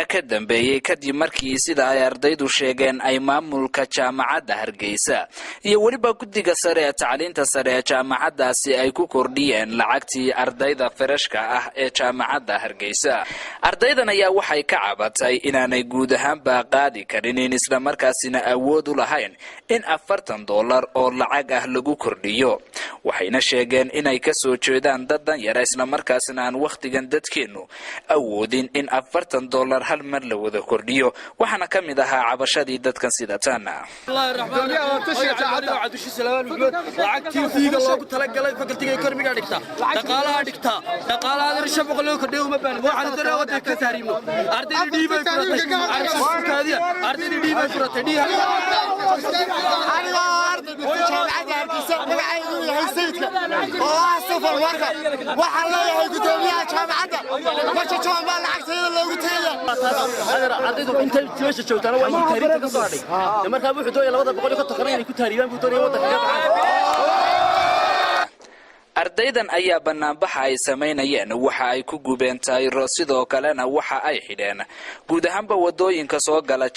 ka dambeeyay kadib markii sida ay ardaydu sheegeen ay maamulka jaamacadda Hargeysa iyo waliba guddiga sare ee tacliinta sare ee jaamacaddaasi ay ku kordhiyeen lacagtii ardayda farashka ah ee jaamacadda Hargeysa. Ardaydan ayaa waxay ka cabatay inaanay guud ahaanba qaadi karin in isla markaasina awood u lahayn in $40 oo lacag ah lagu kordhiyo. Waxayna sheegeen inay ka soo jeedaan dad dan yar isla markaasina aan waqtigan dadkeenu awoodin in $40 hal mar la wada kordhiyo. waxaana ka mid ahaa cabashadii dadkan sida taana. lacagtii fiiga loogu talagalay fakultiga economiga dhigta dhaqaalaha dhigta dhaqaalaha risha boqoloo kordhiyo uma baahan waxaan daraa wada ka taariimo ardayda dhiibay furatay ardayda dhiibay furatay waxaan leeyahay gudoomiyaha jaamacadda marka jaamacadda lacagteeda loogu tagaya ardaydu inta meesha joogtana waa taariikh ka soo hadhay marka wuxuu doonay 200 ka toqonay inay ku taariibaan buu doonay wadanka ka baxaan. Ardaydan ayaa banaanbaxa ay sameynayeen waxa ay ku gubeen taayiro sidoo kalena waxa ay xidheen guud ahaanba wadooyinka soo gala